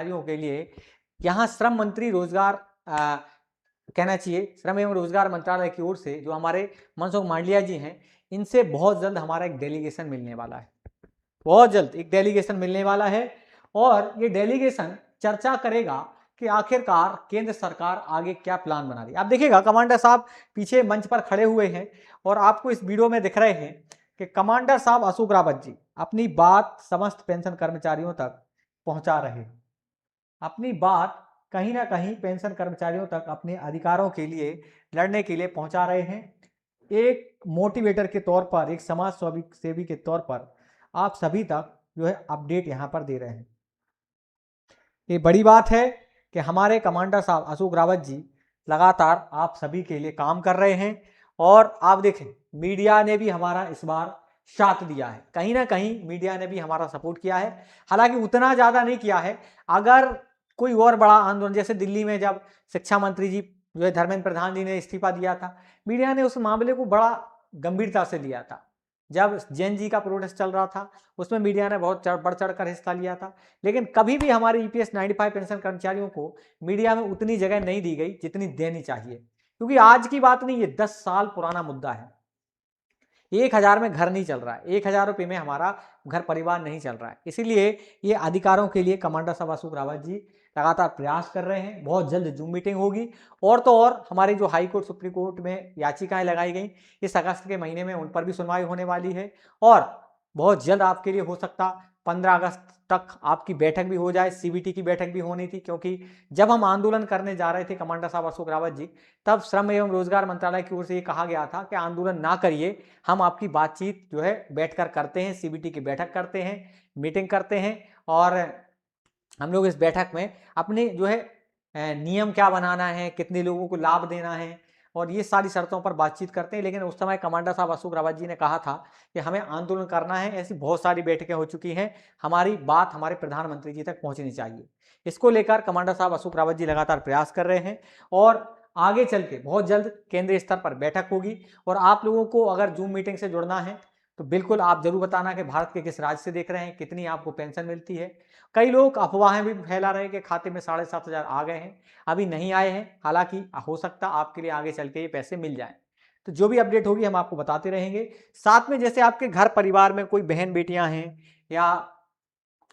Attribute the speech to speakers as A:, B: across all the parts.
A: कर्मचारियों के लिए यहाँ श्रम मंत्री रोजगार कहना चाहिए श्रम एवं रोजगार मंत्रालय की ओर से जो हमारे मनसुख मांडविया जी हैं, इनसे बहुत जल्द हमारा एक डेलीगेशन मिलने वाला है। बहुत जल्द एक डेलीगेशन मिलने वाला है और ये डेलीगेशन चर्चा करेगा कि आखिरकार केंद्र सरकार आगे क्या प्लान बना रही है। आप देखिएगा कमांडर साहब पीछे मंच पर खड़े हुए हैं और आपको इस वीडियो में दिख रहे हैं कि कमांडर साहब अशोक रावत जी अपनी बात समस्त पेंशन कर्मचारियों तक पहुंचा रहे हैं। अपनी बात कहीं ना कहीं पेंशन कर्मचारियों तक अपने अधिकारों के लिए लड़ने के लिए पहुंचा रहे हैं। एक मोटिवेटर के तौर पर, एक समाज सेवी के तौर पर आप सभी तक जो है अपडेट यहां पर दे रहे हैं। ये बड़ी बात है कि हमारे कमांडर साहब अशोक रावत जी लगातार आप सभी के लिए काम कर रहे हैं और आप देखें मीडिया ने भी हमारा इस बार साथ दिया है। कहीं ना कहीं मीडिया ने भी हमारा सपोर्ट किया है, हालांकि उतना ज़्यादा नहीं किया है। अगर कोई और बड़ा आंदोलन, जैसे दिल्ली में जब शिक्षा मंत्री जी जो है धर्मेंद्र प्रधान जी ने इस्तीफा दिया था, मीडिया ने उस मामले को बड़ा गंभीरता से लिया था। जब जैन जी का प्रोटेस्ट चल रहा था उसमें मीडिया ने बहुत बढ़ चढ़ कर हिस्सा लिया था, लेकिन कभी भी हमारे ईपीएस 95 पेंशन कर्मचारियों को मीडिया में उतनी जगह नहीं दी गई जितनी देनी चाहिए, क्योंकि आज की बात नहीं, ये 10 साल पुराना मुद्दा है। 1000 में घर नहीं चल रहा है, 1000 रुपये में हमारा घर परिवार नहीं चल रहा है। इसीलिए ये अधिकारों के लिए कमांडर साहब अशोक रावत जी लगातार प्रयास कर रहे हैं। बहुत जल्द जूम मीटिंग होगी और तो और हमारे जो हाई कोर्ट सुप्रीम कोर्ट में याचिकाएं लगाई गई इस अगस्त के महीने में, उन पर भी सुनवाई होने वाली है और बहुत जल्द आपके लिए हो सकता 15 अगस्त तक आपकी बैठक भी हो जाए। सीबीटी की बैठक भी होनी थी, क्योंकि जब हम आंदोलन करने जा रहे थे कमांडर साहब अशोक रावत जी, तब श्रम एवं रोजगार मंत्रालय की ओर से ये कहा गया था कि आंदोलन ना करिए, हम आपकी बातचीत जो है बैठकर करते हैं, सीबीटी की बैठक करते हैं, मीटिंग करते हैं और हम लोग इस बैठक में अपने जो है नियम क्या बनाना है, कितने लोगों को लाभ देना है और ये सारी शर्तों पर बातचीत करते हैं। लेकिन उस समय कमांडर साहब अशोक रावत जी ने कहा था कि हमें आंदोलन करना है। ऐसी बहुत सारी बैठकें हो चुकी हैं, हमारी बात हमारे प्रधानमंत्री जी तक पहुंचनी चाहिए। इसको लेकर कमांडर साहब अशोक रावत जी लगातार प्रयास कर रहे हैं और आगे चल के बहुत जल्द केंद्रीय स्तर पर बैठक होगी। और आप लोगों को अगर जूम मीटिंग से जुड़ना है तो बिल्कुल आप जरूर बताना कि भारत के किस राज्य से देख रहे हैं, कितनी आपको पेंशन मिलती है। कई लोग अफवाहें भी फैला रहे हैं कि खाते में 7,500 आ गए हैं, अभी नहीं आए हैं। हालांकि हो सकता आपके लिए आगे चल के ये पैसे मिल जाएं। तो जो भी अपडेट होगी हम आपको बताते रहेंगे। साथ में जैसे आपके घर परिवार में कोई बहन बेटियां हैं या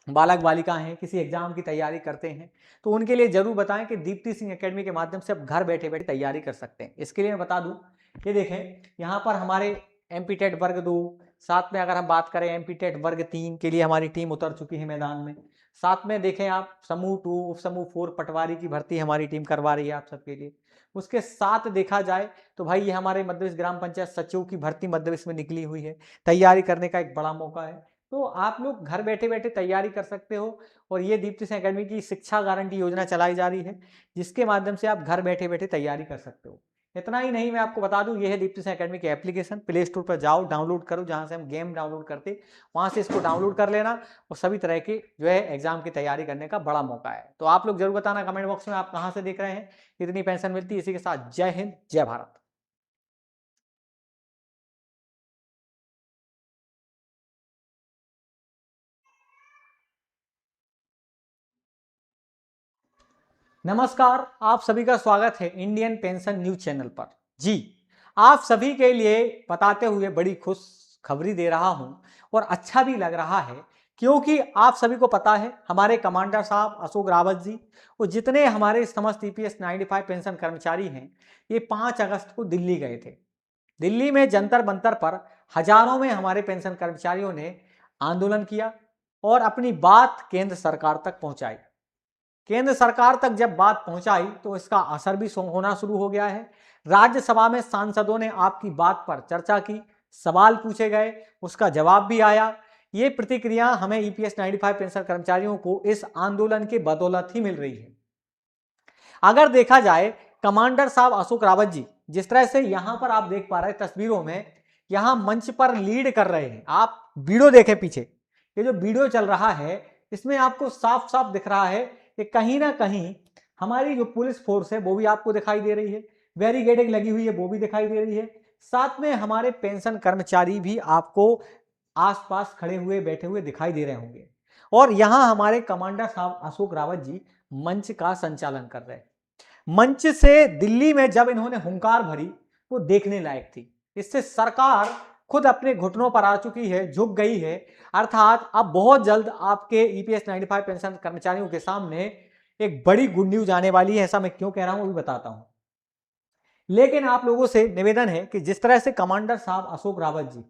A: बालक बालिका हैं, किसी एग्जाम की तैयारी करते हैं, तो उनके लिए जरूर बताएं कि दीप्ति सिंह एकेडमी के माध्यम से आप घर बैठे बैठे तैयारी कर सकते हैं। इसके लिए मैं बता दूं, ये देखें यहाँ पर हमारे एमपी टेट वर्ग 2, साथ में अगर हम बात करें एमपी टेट वर्ग 3 के लिए हमारी टीम उतर चुकी है मैदान में। साथ में देखें आप समूह 2, उप समूह 4 पटवारी की भर्ती हमारी टीम करवा रही है आप सबके लिए। उसके साथ देखा जाए तो भाई ये हमारे मध्य प्रदेश ग्राम पंचायत सचिव की भर्ती मध्य प्रदेश में निकली हुई है, तैयारी करने का एक बड़ा मौका है। तो आप लोग घर बैठे बैठे तैयारी कर सकते हो और ये दीप्ति सिंह एकेडमी की शिक्षा गारंटी योजना चलाई जा रही है, जिसके माध्यम से आप घर बैठे बैठे तैयारी कर सकते हो। इतना ही नहीं, मैं आपको बता दूं, ये है दीप्ति सिंह एकेडमी की एप्लीकेशन। प्ले स्टोर पर जाओ, डाउनलोड करो, जहां से हम गेम डाउनलोड करते वहां से इसको डाउनलोड कर लेना और सभी तरह की जो है एग्जाम की तैयारी करने का बड़ा मौका है। तो आप लोग जरूर बताना कमेंट बॉक्स में आप कहां से देख रहे हैं, कितनी पेंशन मिलती है। इसी के साथ जय हिंद, जय भारत। नमस्कार, आप सभी का स्वागत है इंडियन पेंशन न्यूज चैनल पर। जी, आप सभी के लिए बताते हुए बड़ी खुश खबरी दे रहा हूं और अच्छा भी लग रहा है, क्योंकि आप सभी को पता है हमारे कमांडर साहब अशोक रावत जी और जितने हमारे समस्त ईपीएस 95 पेंशन कर्मचारी हैं, ये 5 अगस्त को दिल्ली गए थे। दिल्ली में जंतर मंतर पर हजारों में हमारे पेंशन कर्मचारियों ने आंदोलन किया और अपनी बात केंद्र सरकार तक पहुंचाई। केंद्र सरकार तक जब बात पहुंचाई तो इसका असर भी होना शुरू हो गया है। राज्यसभा में सांसदों ने आपकी बात पर चर्चा की, सवाल पूछे गए, उसका जवाब भी आया। ये प्रतिक्रिया हमें ईपीएस 95 पेंशन कर्मचारियों को इस आंदोलन के बदौलत ही मिल रही है। अगर देखा जाए, कमांडर साहब अशोक रावत जी जिस तरह से यहां पर आप देख पा रहे हैं तस्वीरों में, यहां मंच पर लीड कर रहे हैं। आप वीडियो देखें पीछे, ये जो वीडियो चल रहा है इसमें आपको साफ साफ दिख रहा है कि कहीं ना कहीं हमारी जो पुलिस फोर्स है वो भी आपको दिखाई दे रही है, बैरिकेडिंग लगी हुई है वो भी दिखाई दे रही है। साथ में हमारे पेंशन कर्मचारी भी आपको आसपास खड़े हुए बैठे हुए दिखाई दे रहे होंगे और यहां हमारे कमांडर साहब अशोक रावत जी मंच का संचालन कर रहे हैं। मंच से दिल्ली में जब इन्होंने हुंकार भरी वो देखने लायक थी। इससे सरकार खुद अपने घुटनों पर आ चुकी है, झुक गई है। अर्थात अब बहुत जल्द आपके ईपीएस 95 पेंशन कर्मचारियों के सामने एक बड़ी गुड न्यूज आने वाली है। ऐसा मैं क्यों कह रहा हूं वो भी बताता हूं, लेकिन आप लोगों से निवेदन है कि जिस तरह से कमांडर साहब अशोक रावत जी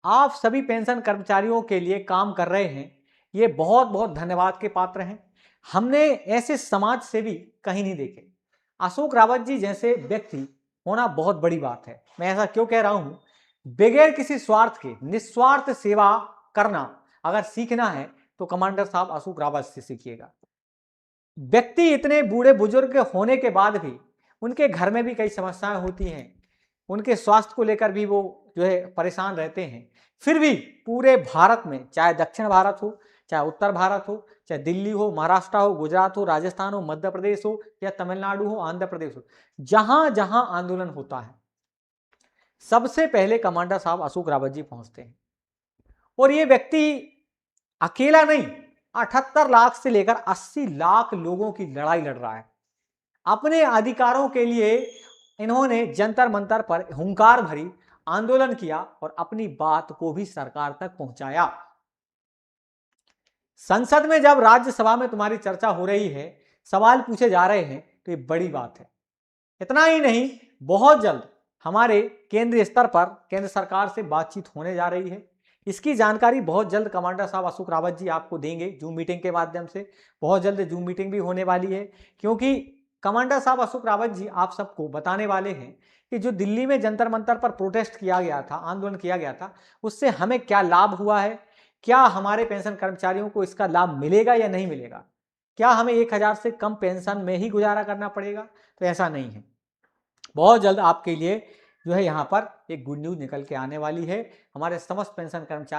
A: आप सभी पेंशन कर्मचारियों के लिए काम कर रहे हैं, ये बहुत बहुत धन्यवाद के पात्र हैं। हमने ऐसे समाज सेवी कहीं नहीं देखे। अशोक रावत जी जैसे व्यक्ति होना बहुत बड़ी बात है। मैं ऐसा क्यों कह रहा हूं, बगैर किसी स्वार्थ के निस्वार्थ सेवा करना अगर सीखना है तो कमांडर साहब अशोक रावत से सीखिएगा। व्यक्ति इतने बूढ़े बुजुर्ग होने के बाद भी उनके घर में भी कई समस्याएं होती हैं, उनके स्वास्थ्य को लेकर भी वो जो है परेशान रहते हैं, फिर भी पूरे भारत में, चाहे दक्षिण भारत हो, चाहे उत्तर भारत हो, चाहे दिल्ली हो, महाराष्ट्र हो, गुजरात हो, राजस्थान हो, मध्य प्रदेश हो या तमिलनाडु हो, आंध्र प्रदेश हो, जहां जहां आंदोलन होता है सबसे पहले कमांडर साहब अशोक रावत जी पहुंचते हैं। और ये व्यक्ति अकेला नहीं, 78 लाख से लेकर 80 लाख लोगों की लड़ाई लड़ रहा है। अपने अधिकारों के लिए इन्होंने जंतर मंतर पर हुंकार भरी आंदोलन किया और अपनी बात को भी सरकार तक पहुंचाया। संसद में जब राज्यसभा में तुम्हारी चर्चा हो रही है, सवाल पूछे जा रहे हैं, तो ये बड़ी बात है। इतना ही नहीं, बहुत जल्द हमारे केंद्रीय स्तर पर केंद्र सरकार से बातचीत होने जा रही है। इसकी जानकारी बहुत जल्द कमांडर साहब अशोक रावत जी आपको देंगे जूम मीटिंग के माध्यम से। बहुत जल्द जूम मीटिंग भी होने वाली है, क्योंकि कमांडर साहब अशोक रावत जी आप सबको बताने वाले हैं कि जो दिल्ली में जंतर मंतर पर प्रोटेस्ट किया गया था, आंदोलन किया गया था, उससे हमें क्या लाभ हुआ है, क्या हमारे पेंशन कर्मचारियों को इसका लाभ मिलेगा या नहीं मिलेगा, क्या हमें 1000 से कम पेंशन में ही गुजारा करना पड़ेगा। तो ऐसा नहीं है। बहुत जल्द आपके लिए जो है यहाँ पर एक गुड न्यूज निकल के आने वाली है। हमारे समस्त पेंशन कर्मचारी